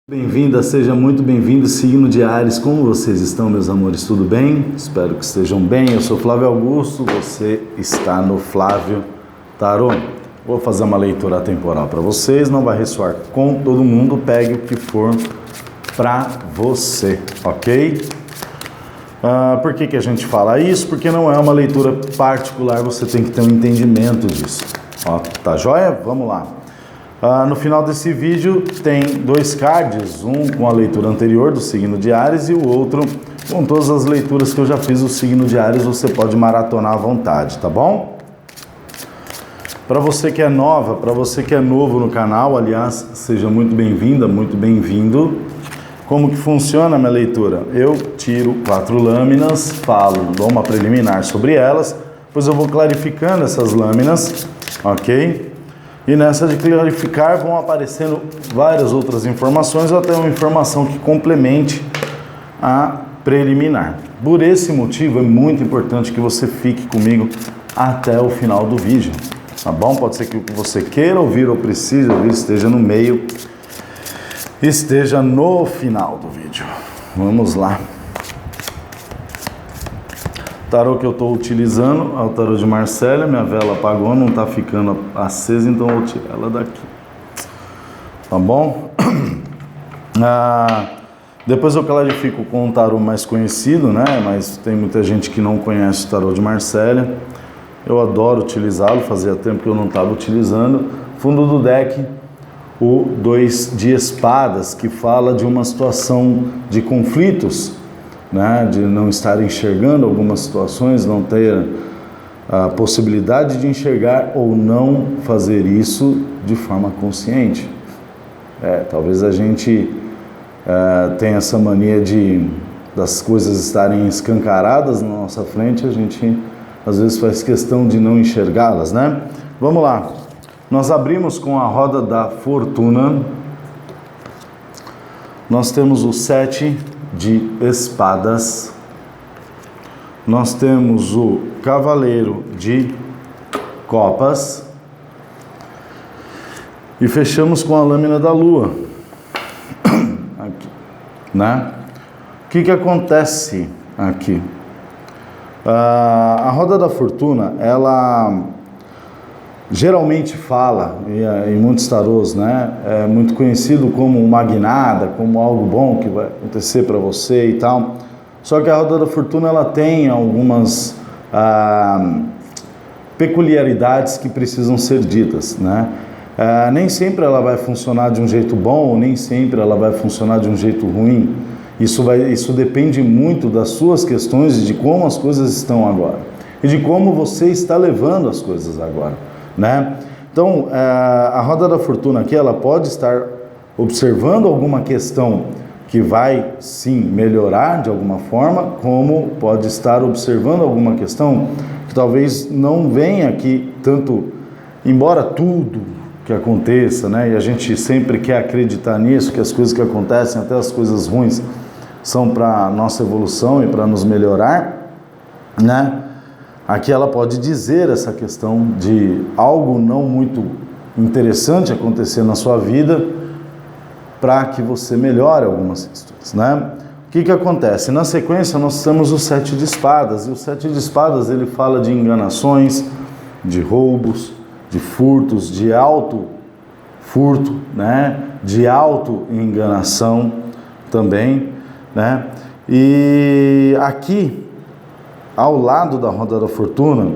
Bem-vinda, seja muito bem-vindo, signo de Áries. Como vocês estão, meus amores? Tudo bem? Espero que estejam bem. Eu sou Flávio Augusto, você está no Flávio Tarô. Vou fazer uma leitura temporal para vocês, não vai ressoar com todo mundo, pegue o que for para você, ok? Por que a gente fala isso? Porque não é uma leitura particular, você tem que ter um entendimento disso. Ó, tá joia? Vamos lá. No final desse vídeo tem dois cards, um com a leitura anterior do signo de Áries e o outro com todas as leituras que eu já fiz do signo de Áries. Você pode maratonar à vontade, tá bom? Para você que é nova, para você que é novo no canal, aliás, seja muito bem-vinda, muito bem-vindo. Como que funciona a minha leitura? Eu tiro 4 lâminas, dou uma preliminar sobre elas, depois eu vou clarificando essas lâminas, ok? E nessa de clarificar vão aparecendo várias outras informações ou até uma informação que complemente a preliminar. Por esse motivo é muito importante que você fique comigo até o final do vídeo, tá bom? Pode ser que o que você queira ouvir ou precise ouvir esteja no meio, esteja no final do vídeo. Vamos lá. O tarô que eu estou utilizando é o tarô de Marcélia. Minha vela apagou, não está ficando acesa, então eu vou tirar ela daqui. Tá bom? Depois eu clarifico com um tarô mais conhecido, né? Mas tem muita gente que não conhece o tarô de Marcélia. Eu adoro utilizá-lo, fazia tempo que eu não estava utilizando. Fundo do deck, o 2 de espadas, que fala de uma situação de conflitos, né, de não estar enxergando algumas situações, não ter a possibilidade de enxergar ou não fazer isso de forma consciente. Talvez a gente tenha essa mania das coisas estarem escancaradas na nossa frente, a gente às vezes faz questão de não enxergá-las, né? Vamos lá. Nós abrimos com a roda da fortuna. Nós temos o 7 de espadas, nós temos o cavaleiro de copas e fechamos com a lâmina da lua. Aqui, né? O que acontece aqui? A roda da fortuna, ela geralmente fala, em muitos tarôs, né, é muito conhecido como uma guinada, como algo bom que vai acontecer para você e tal. Só que a roda da fortuna ela tem algumas peculiaridades que precisam ser ditas, né? Nem sempre ela vai funcionar de um jeito bom, ou nem sempre ela vai funcionar de um jeito ruim. Isso depende muito das suas questões e de como as coisas estão agora e de como você está levando as coisas agora, né? Então, a roda da fortuna aqui, ela pode estar observando alguma questão que vai, sim, melhorar de alguma forma, como pode estar observando alguma questão que talvez não venha aqui tanto, embora tudo que aconteça, né? E a gente sempre quer acreditar nisso, que as coisas que acontecem, até as coisas ruins, são para nossa evolução e para nos melhorar, né? Aqui ela pode dizer essa questão de algo não muito interessante acontecer na sua vida para que você melhore algumas questões, né? O que acontece? Na sequência nós temos o 7 de espadas, e o 7 de espadas ele fala de enganações, de roubos, de furtos, de auto furto, né? De auto-enganação também, né? E aqui ao lado da roda da fortuna,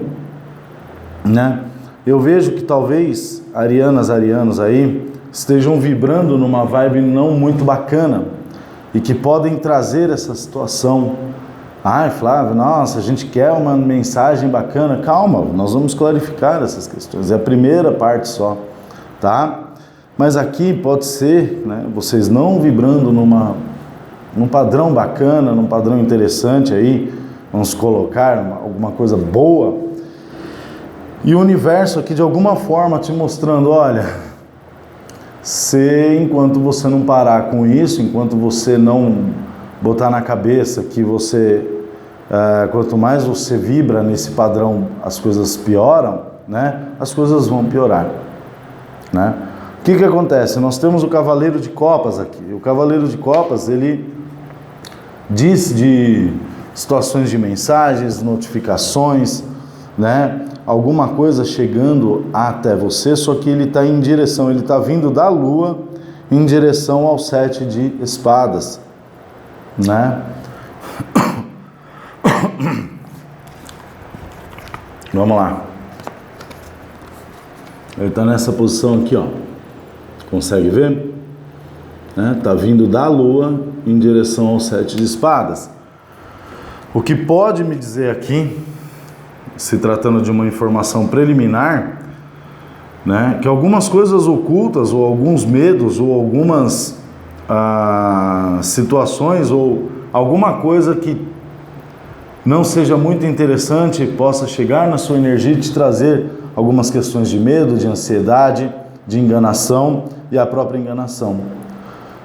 né, eu vejo que talvez arianos aí estejam vibrando numa vibe não muito bacana e que podem trazer essa situação. Ai, Flávio, nossa, a gente quer uma mensagem bacana. Calma, nós vamos clarificar essas questões. É a primeira parte só, tá? Mas aqui pode ser, né, vocês não vibrando num padrão bacana, num padrão interessante aí, vamos colocar alguma coisa boa, e o universo aqui de alguma forma te mostrando, olha, enquanto você não parar com isso, enquanto você não botar na cabeça que você, quanto mais você vibra nesse padrão, as coisas pioram, né? As coisas vão piorar, né? O que acontece? Nós temos o Cavaleiro de Copas aqui. O Cavaleiro de Copas, ele diz de situações de mensagens, notificações, né? Alguma coisa chegando até você, só que ele está em direção, ele está vindo da Lua em direção ao 7 de espadas, né? Vamos lá. Ele está nessa posição aqui, ó. Consegue ver? Está vindo da Lua em direção ao 7 de espadas. O que pode me dizer aqui, se tratando de uma informação preliminar, né, que algumas coisas ocultas, ou alguns medos, ou algumas situações, ou alguma coisa que não seja muito interessante, possa chegar na sua energia e te trazer algumas questões de medo, de ansiedade, de enganação e a própria enganação,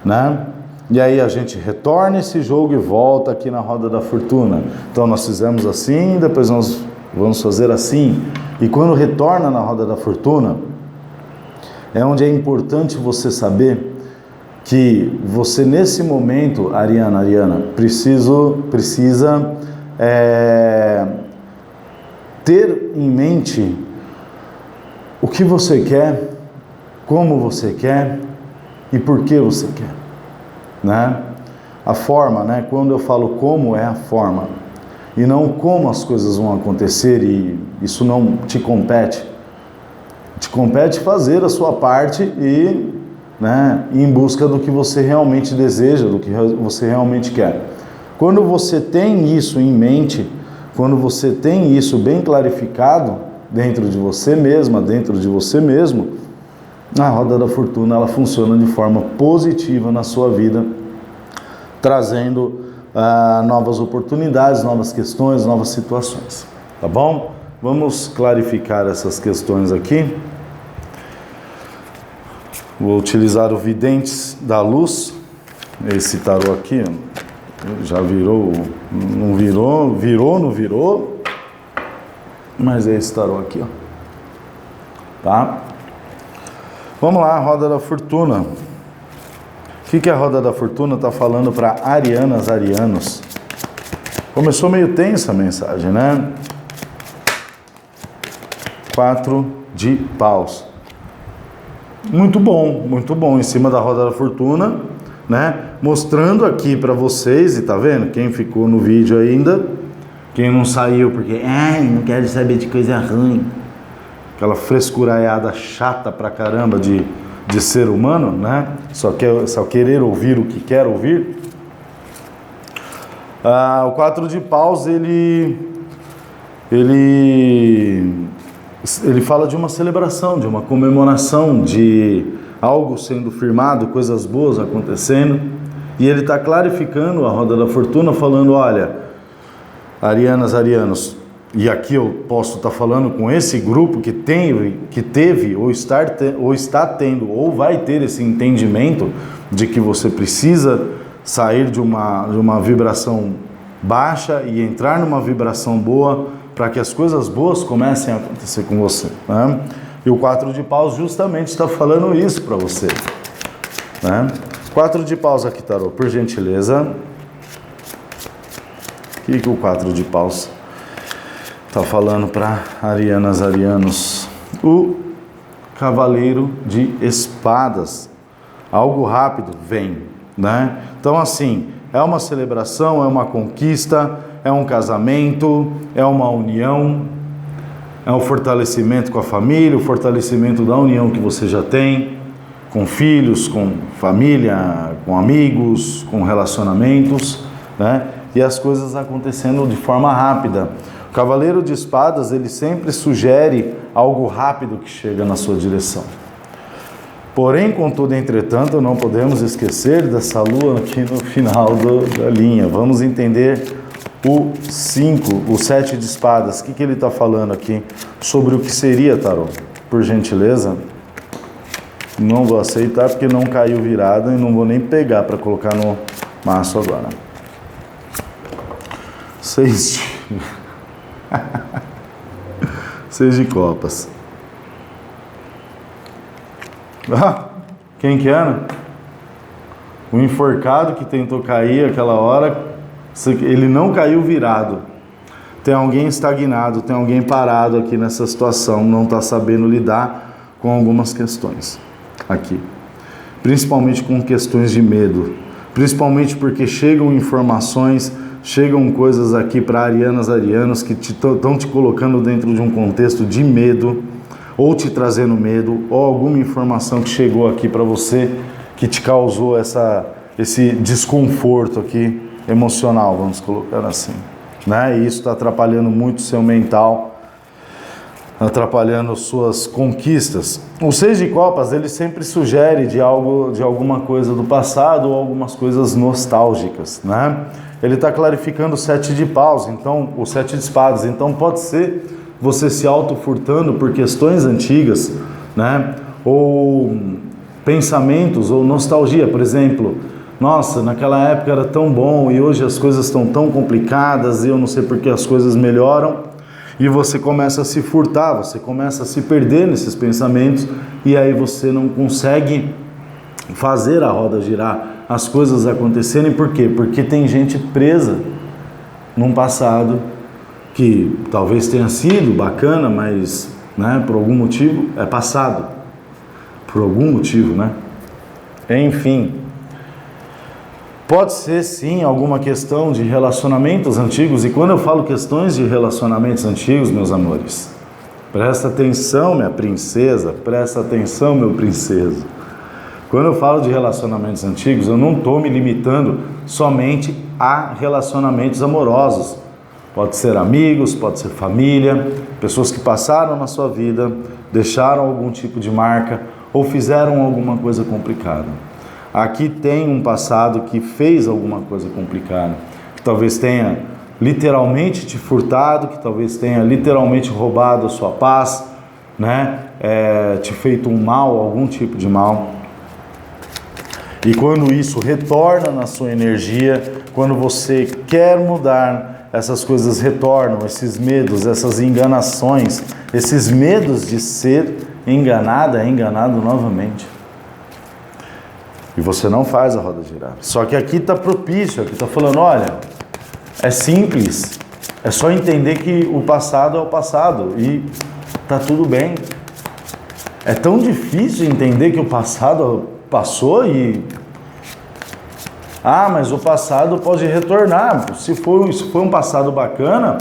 né? E aí a gente retorna esse jogo e volta aqui na roda da fortuna. Então nós fizemos assim, depois nós vamos fazer assim. E quando retorna na roda da fortuna, é onde é importante você saber que você nesse momento, Ariana, precisa ter em mente o que você quer, como você quer e por que você quer, né? A forma, né? Quando eu falo como, é a forma e não como as coisas vão acontecer, e isso não te compete. Te compete fazer a sua parte e, né, ir em busca do que você realmente deseja, do que você realmente quer. Quando você tem isso em mente, quando você tem isso bem clarificado dentro de você mesma, dentro de você mesmo, a roda da fortuna ela funciona de forma positiva na sua vida, trazendo novas oportunidades, novas questões, novas situações. Tá bom? Vamos clarificar essas questões aqui. Vou utilizar o Videntes da Luz. Esse tarô aqui, já virou, não virou, mas é esse tarô aqui, ó. Tá? Vamos lá, a roda da fortuna. O que a roda da fortuna está falando para arianas, arianos? Começou meio tensa a mensagem, né? 4 de paus. Muito bom, em cima da roda da fortuna, né? Mostrando aqui para vocês, e tá vendo? Quem ficou no vídeo ainda, quem não saiu porque, não quero saber de coisa ruim, aquela frescuraiada chata pra caramba de ser humano, né? Só querer ouvir o que quer ouvir. O 4 de paus, ele fala de uma celebração, de uma comemoração, de algo sendo firmado, coisas boas acontecendo, e ele está clarificando a roda da fortuna, falando, olha, arianas, arianos, e aqui eu posso estar falando com esse grupo que teve, ou está tendo, ou vai ter esse entendimento de que você precisa sair de uma vibração baixa e entrar numa vibração boa, para que as coisas boas comecem a acontecer com você, né? E o 4 de paus justamente está falando isso para você, né? 4 de paus aqui, tarô, por gentileza. O que o 4 de paus está falando para arianas, arianos? O cavaleiro de espadas. Algo rápido vem, né? Então, assim, é uma celebração, é uma conquista, é um casamento, é uma união, é um fortalecimento com a família, o fortalecimento da união que você já tem, com filhos, com família, com amigos, com relacionamentos, né? E as coisas acontecendo de forma rápida. O cavaleiro de espadas, ele sempre sugere algo rápido que chega na sua direção. Porém, contudo, entretanto, não podemos esquecer dessa lua aqui no final da linha. Vamos entender o 5, o 7 de espadas. O que ele está falando aqui sobre o que seria, tarô? Por gentileza. Não vou aceitar porque não caiu virada e não vou nem pegar para colocar no maço agora. 6 de copas. Quem que era? O enforcado que tentou cair aquela hora, ele não caiu virado. Tem alguém estagnado, tem alguém parado aqui nessa situação, não está sabendo lidar com algumas questões aqui. Principalmente com questões de medo. Principalmente porque chegam informações, chegam coisas aqui para arianos que estão te colocando dentro de um contexto de medo, ou te trazendo medo, ou alguma informação que chegou aqui para você que te causou esse desconforto aqui emocional, vamos colocar assim, né? E isso está atrapalhando muito o seu mental, atrapalhando suas conquistas. O 6 de copas, ele sempre sugere de alguma coisa do passado ou algumas coisas nostálgicas, né? Ele está clarificando o 7 de paus, então o 7 de espadas, então pode ser você se auto-furtando por questões antigas, né? Ou pensamentos ou nostalgia, por exemplo, nossa, naquela época era tão bom e hoje as coisas estão tão complicadas e eu não sei porque as coisas melhoram, e você começa a se furtar, você começa a se perder nesses pensamentos e aí você não consegue fazer a roda girar, as coisas acontecerem. Por quê? Porque tem gente presa num passado que talvez tenha sido bacana, mas, né, por algum motivo é passado. Por algum motivo, né? Enfim, pode ser sim alguma questão de relacionamentos antigos, e quando eu falo questões de relacionamentos antigos, meus amores, presta atenção, minha princesa, presta atenção, meu princeso. Quando eu falo de relacionamentos antigos, eu não estou me limitando somente a relacionamentos amorosos. Pode ser amigos, pode ser família, pessoas que passaram na sua vida, deixaram algum tipo de marca ou fizeram alguma coisa complicada. Aqui tem um passado que fez alguma coisa complicada, que talvez tenha literalmente te furtado, que talvez tenha literalmente roubado a sua paz, né? Te feito um mal, algum tipo de mal. E quando isso retorna na sua energia, quando você quer mudar, essas coisas retornam, esses medos, essas enganações, esses medos de ser enganado novamente. E você não faz a roda girar. Só que aqui está propício, aqui está falando, olha, é simples, é só entender que o passado é o passado e tá tudo bem. É tão difícil entender que o passado passou e... mas o passado pode retornar. Se foi um passado bacana,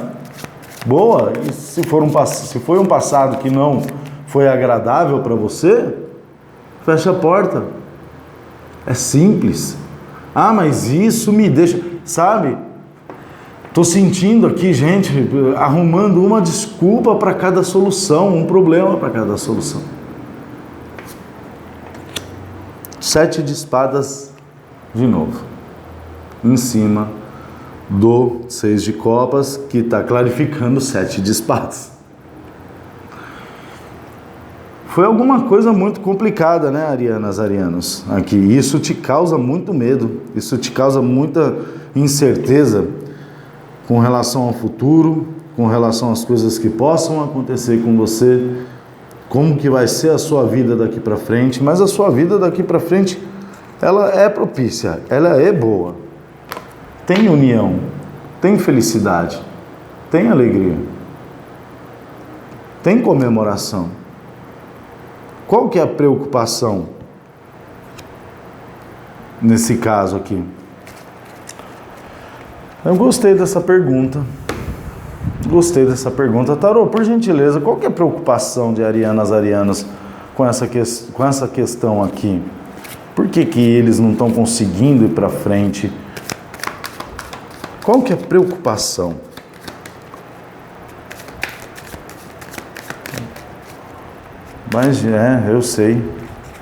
boa. E se foi um passado que não foi agradável para você, fecha a porta. É simples. Mas isso me deixa... Sabe? Tô sentindo aqui, gente, arrumando uma desculpa para cada solução, um problema para cada solução. 7 de espadas de novo. Em cima do 6 de copas, que está clarificando 7 de espadas. Foi alguma coisa muito complicada, né, arianos? Aqui. Isso te causa muito medo, isso te causa muita incerteza com relação ao futuro, com relação às coisas que possam acontecer com você, como que vai ser a sua vida daqui para frente. Mas a sua vida daqui para frente, ela é propícia, ela é boa. Tem união, tem felicidade, tem alegria, tem comemoração. Qual que é a preocupação nesse caso aqui? Eu gostei dessa pergunta. Tarô, por gentileza, qual que é a preocupação de arianos com essa questão aqui? Por que eles não estão conseguindo ir para frente? Qual que é a preocupação? Mas eu sei.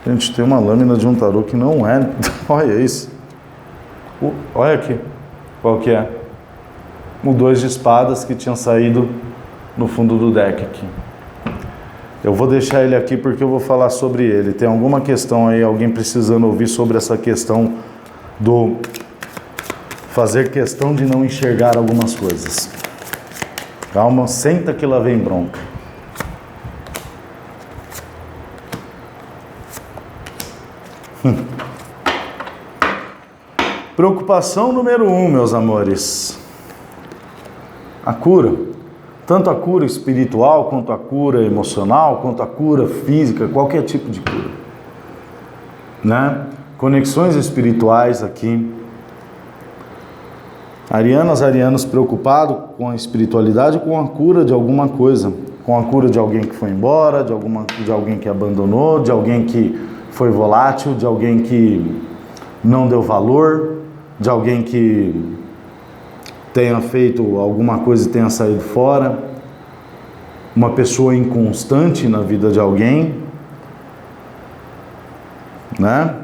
Gente, tem uma lâmina de um tarô que não é. Olha isso. Olha aqui. Qual que é? O 2 de espadas que tinha saído no fundo do deck aqui. Eu vou deixar ele aqui porque eu vou falar sobre ele. Tem alguma questão aí, alguém precisando ouvir sobre essa questão do fazer questão de não enxergar algumas coisas. Calma, senta que lá vem bronca. Preocupação número 1, meus amores. A cura. Tanto a cura espiritual, quanto a cura emocional, quanto a cura física, qualquer tipo de cura. Né? Conexões espirituais aqui. Arianos preocupados com a espiritualidade, com a cura de alguma coisa. Com a cura de alguém que foi embora, de alguém que abandonou, de alguém que foi volátil, de alguém que não deu valor, de alguém que tenha feito alguma coisa e tenha saído fora, uma pessoa inconstante na vida de alguém, né?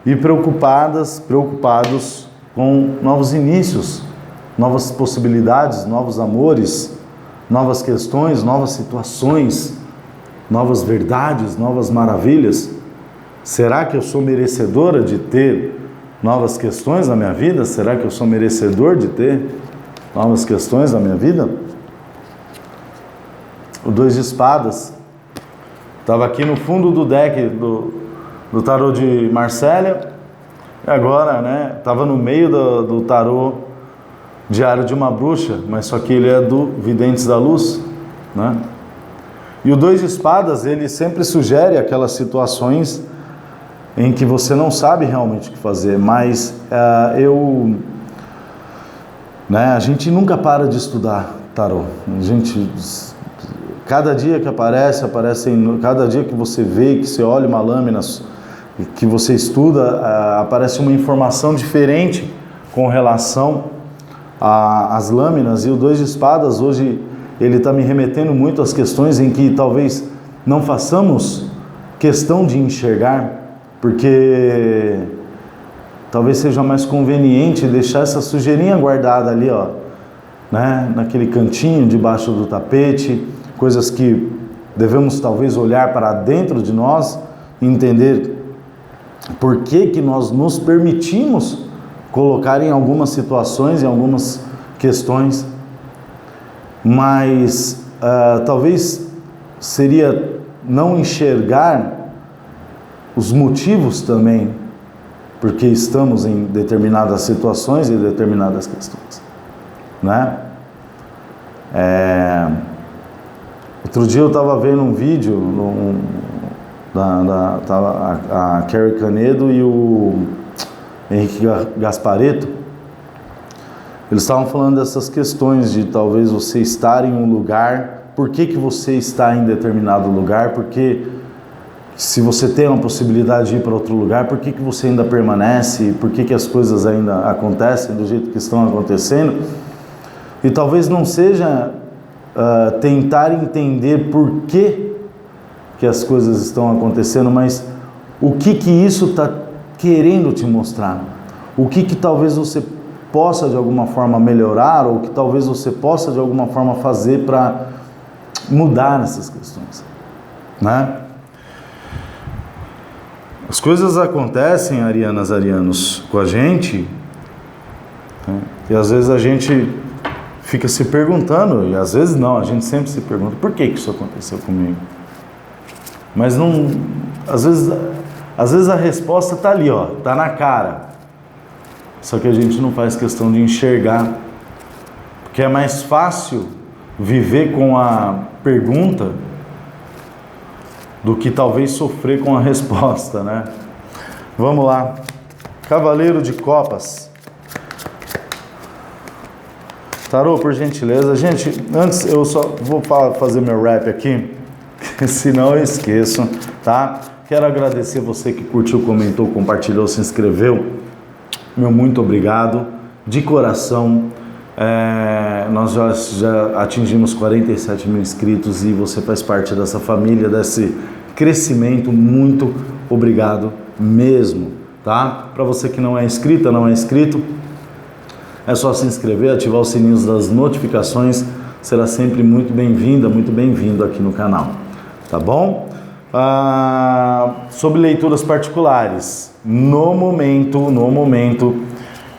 E preocupados com novos inícios, novas possibilidades, novos amores, novas questões, novas situações, novas verdades, novas maravilhas. Será que eu sou merecedora de ter novas questões na minha vida? Será que eu sou merecedor de ter novas questões na minha vida? O 2 de espadas estava aqui no fundo do deck do tarô de Marsella, e agora, né, estava no meio do tarô Diário de uma Bruxa, mas só que ele é do Videntes da Luz, né? E o 2 de espadas, ele sempre sugere aquelas situações em que você não sabe realmente o que fazer, mas a gente nunca para de estudar tarô. Cada dia que cada dia que você vê, que você olha uma lâmina, que você estuda, aparece uma informação diferente com relação às lâminas. E o 2 de espadas hoje, ele está me remetendo muito às questões em que talvez não façamos questão de enxergar, porque talvez seja mais conveniente deixar essa sujeirinha guardada ali, ó, né, naquele cantinho debaixo do tapete, coisas que devemos talvez olhar para dentro de nós e entender por que nós nos permitimos colocar em algumas situações, em algumas questões, mas talvez seria não enxergar os motivos também porque estamos em determinadas situações e determinadas questões, né? Outro dia eu estava vendo um vídeo tava a Carrie Canedo e o Henrique Gasparetto. Eles estavam falando dessas questões de talvez você estar em um lugar, por que você está em determinado lugar, porque se você tem uma possibilidade de ir para outro lugar, por que você ainda permanece, por que as coisas ainda acontecem do jeito que estão acontecendo. E talvez não seja tentar entender por que as coisas estão acontecendo, mas o que isso está querendo te mostrar, o que talvez você possa de alguma forma melhorar, ou que talvez você possa de alguma forma fazer para mudar essas questões, né? As coisas acontecem, arianos, com a gente, né? E às vezes a gente fica se perguntando, e às vezes não, a gente sempre se pergunta, por que isso aconteceu comigo? Mas não, às vezes a resposta está ali, ó, está na cara. Só que a gente não faz questão de enxergar, porque é mais fácil viver com a pergunta do que talvez sofrer com a resposta, né? Vamos lá. Cavaleiro de Copas. Tarô, por gentileza. Gente, antes eu só vou fazer meu rap aqui, senão eu esqueço, tá? Quero agradecer você que curtiu, comentou, compartilhou, se inscreveu. Meu muito obrigado, de coração. Nós já atingimos 47 mil inscritos e você faz parte dessa família, desse crescimento. Muito obrigado mesmo, tá? Para você que não é inscrita, não é inscrito, é só se inscrever, ativar os sininhos das notificações, será sempre muito bem-vinda, muito bem-vindo aqui no canal, tá bom? Sobre leituras particulares, no momento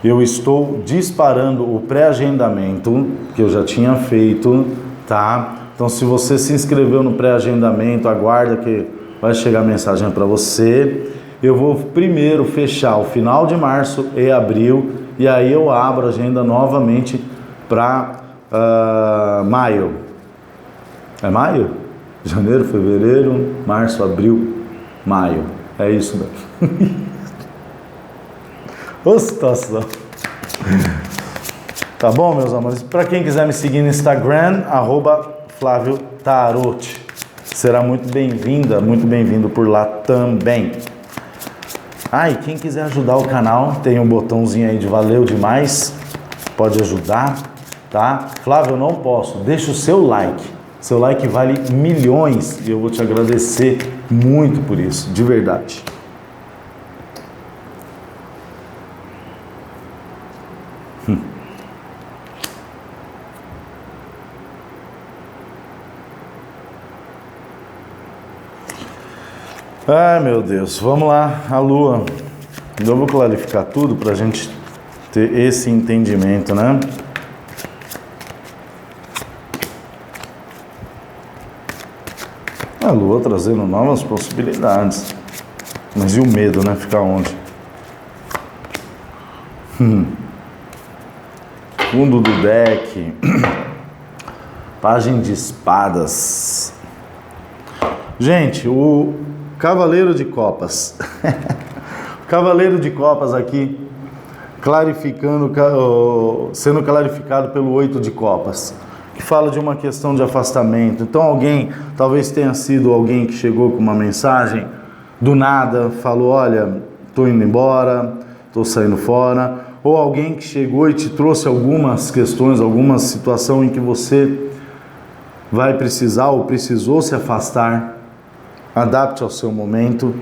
eu estou disparando o pré-agendamento que eu já tinha feito, tá? Então se você se inscreveu no pré-agendamento, aguarda que vai chegar a mensagem para você. eu vou primeiro fechar o final de março e abril, e aí eu abro a agenda novamente para maio. É maio? Janeiro, fevereiro, março, abril, maio. É isso daqui. Ô situação. Tá bom, meus amores? Para quem quiser me seguir no Instagram, @FlávioTarot. Será muito bem-vinda, muito bem-vindo por lá também. E quem quiser ajudar o canal, tem um botãozinho aí de valeu demais. Pode ajudar, tá? Flávio, eu não posso. Deixa o seu like. Seu like vale milhões e eu vou te agradecer muito por isso, de verdade. Ai, meu Deus, vamos lá, a Lua. Eu vou clarificar tudo para a gente ter esse entendimento, né? A Lua trazendo novas possibilidades. Mas e o medo, né? Ficar onde? Fundo do deck. Página de espadas. Gente, o Cavaleiro de Copas. O Cavaleiro de Copas aqui, sendo clarificado pelo 8 de Copas, que fala de uma questão de afastamento. Então alguém, talvez tenha sido alguém que chegou com uma mensagem, do nada, falou, olha, estou indo embora, estou saindo fora, ou alguém que chegou e te trouxe algumas questões, alguma situação em que você vai precisar ou precisou se afastar. Adapte ao seu momento,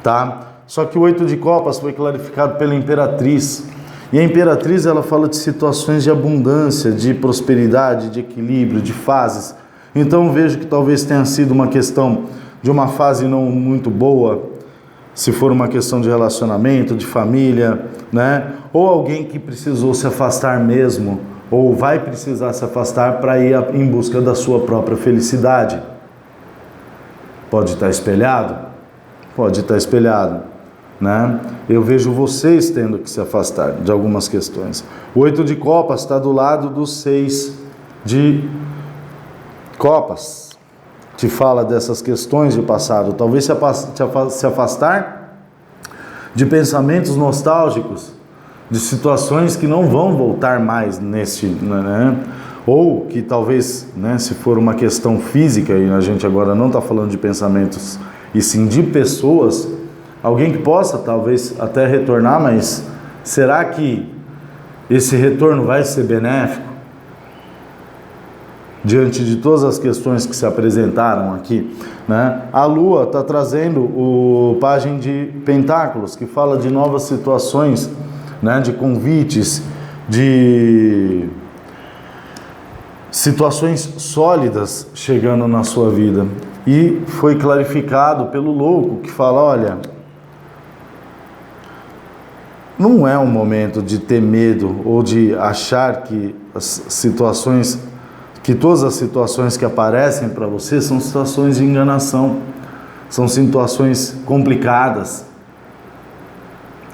tá? Só que o 8 de Copas foi clarificado pela Imperatriz. E a Imperatriz, ela fala de situações de abundância, de prosperidade, de equilíbrio, de fases. Então vejo que talvez tenha sido uma questão de uma fase não muito boa, se for uma questão de relacionamento, de família, né? Ou alguém que precisou se afastar mesmo, ou vai precisar se afastar para ir em busca da sua própria felicidade. Pode estar espelhado? Pode estar espelhado, né? Eu vejo vocês tendo que se afastar de algumas questões. O 8 de Copas está do lado do 6 de Copas, que fala dessas questões de passado. Talvez se afastar de pensamentos nostálgicos, de situações que não vão voltar mais neste, né? Ou que talvez, né, se for uma questão física, e a gente agora não está falando de pensamentos, e sim de pessoas, alguém que possa talvez até retornar, mas será que esse retorno vai ser benéfico? Diante de todas as questões que se apresentaram aqui, né? A Lua está trazendo o Pajem de Pentáculos, que fala de novas situações, né, de convites, de situações sólidas chegando na sua vida. E foi clarificado pelo Louco, que fala, olha, não é um momento de ter medo ou de achar que todas as situações que aparecem para você são situações de enganação, são situações complicadas,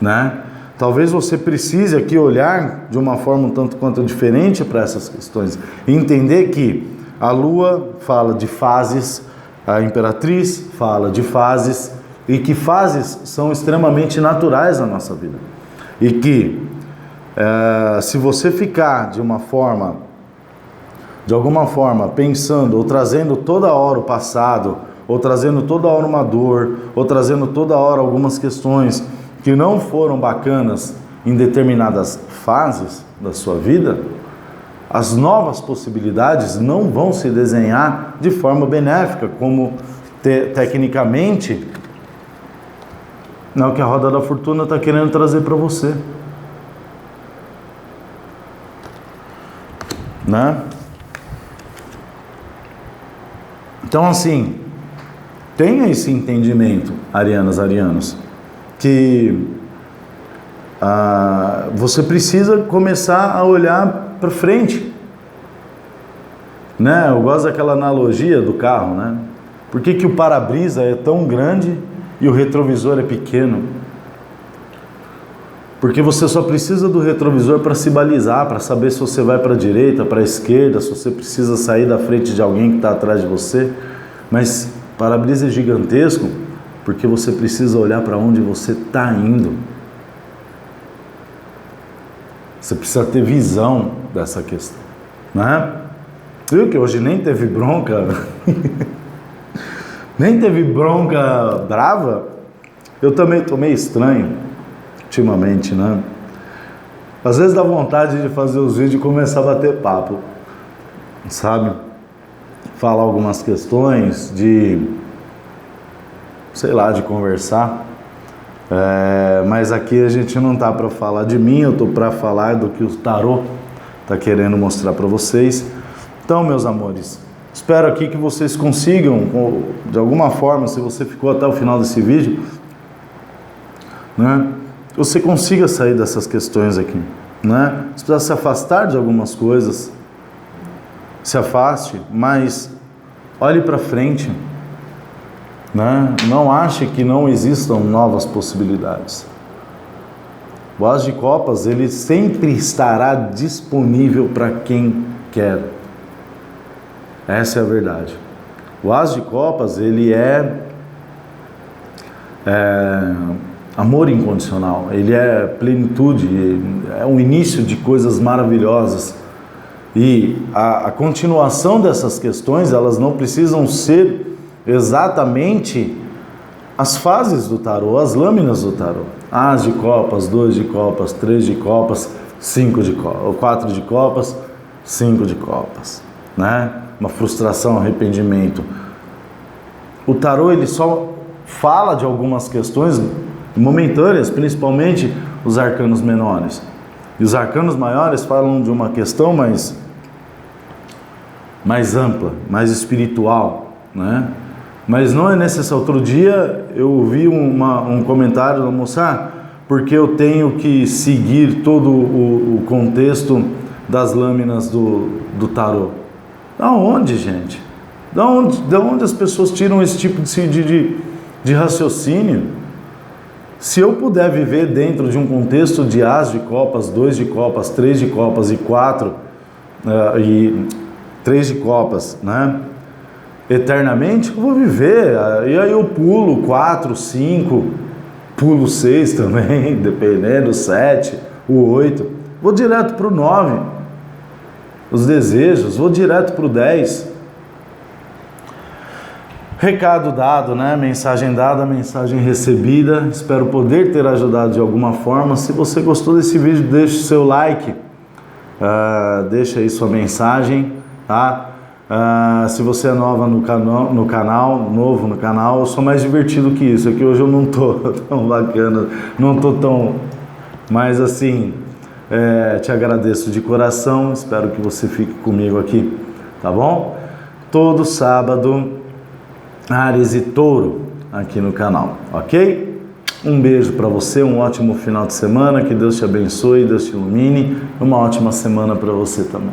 né? Talvez você precise aqui olhar de uma forma um tanto quanto diferente para essas questões. E entender que a Lua fala de fases, a Imperatriz fala de fases, e que fases são extremamente naturais na nossa vida. E que se você ficar de alguma forma pensando ou trazendo toda hora o passado, ou trazendo toda hora uma dor, ou trazendo toda hora algumas questões que não foram bacanas em determinadas fases da sua vida, as novas possibilidades não vão se desenhar de forma benéfica, como tecnicamente não é o que a Roda da Fortuna está querendo trazer para você, né? Então, assim, tenha esse entendimento, arianas, arianos, que você precisa começar a olhar para frente, né? Eu gosto daquela analogia do carro, né? Por que que o para-brisa é tão grande e o retrovisor é pequeno. Porque você só precisa do retrovisor para se balizar, para saber se você vai para a direita, para a esquerda, se você precisa sair da frente de alguém que está atrás de você. Mas para-brisa é gigantesco porque você precisa olhar para onde você está indo. Você precisa ter visão dessa questão, né? Viu que hoje nem teve bronca, nem teve bronca brava? Eu também tô meio estranho ultimamente, né? Às vezes dá vontade de fazer os vídeos e começar a bater papo, sabe? Falar algumas questões, sei lá, de conversar. Mas aqui a gente não tá para falar de mim, eu tô para falar do que o tarô tá querendo mostrar para vocês. Então, meus amores, espero aqui que vocês consigam, de alguma forma, se você ficou até o final desse vídeo, né, você consiga sair dessas questões aqui, né? Você precisa se afastar de algumas coisas, se afaste, mas olhe para frente, né? Não ache que não existam novas possibilidades. O As de Copas, ele sempre estará disponível para quem quer. Essa é a verdade. O As de Copas, ele é amor incondicional, ele é plenitude, é um início de coisas maravilhosas. E a continuação dessas questões, elas não precisam ser exatamente as fases do tarô, as lâminas do tarô. As de copas, 2 de copas, 3 de copas, 5 de copas, 4 de copas, 5 de copas, né? Uma frustração, arrependimento. O tarô, ele só fala de algumas questões momentâneas, principalmente os arcanos menores. E os arcanos maiores falam de uma questão mais ampla, mais espiritual, né? Mas não é necessário. Outro dia eu ouvi um comentário da moça, porque eu tenho que seguir todo o contexto das lâminas do tarô. Da onde, gente? Da onde as pessoas tiram esse tipo de raciocínio? Se eu puder viver dentro de um contexto de As de Copas, 2 de Copas, 3 de Copas e 4 e 3 de Copas, né? Eternamente, eu vou viver. E aí eu pulo 4, 5, pulo 6 também, dependendo, 7, o 8. Vou direto para o 9. Os desejos, vou direto para o 10. Recado dado, né? Mensagem dada, mensagem recebida. Espero poder ter ajudado de alguma forma. Se você gostou desse vídeo, deixe o seu like. Deixa aí sua mensagem, tá? Se você é nova no canal, eu sou mais divertido que isso. É que hoje eu não tô tão bacana, não tô tão... Mas assim, te agradeço de coração. Espero que você fique comigo aqui, tá bom? Todo sábado, Áries e Touro aqui no canal, ok? Um beijo para você, um ótimo final de semana, que Deus te abençoe, Deus te ilumine, uma ótima semana para você também.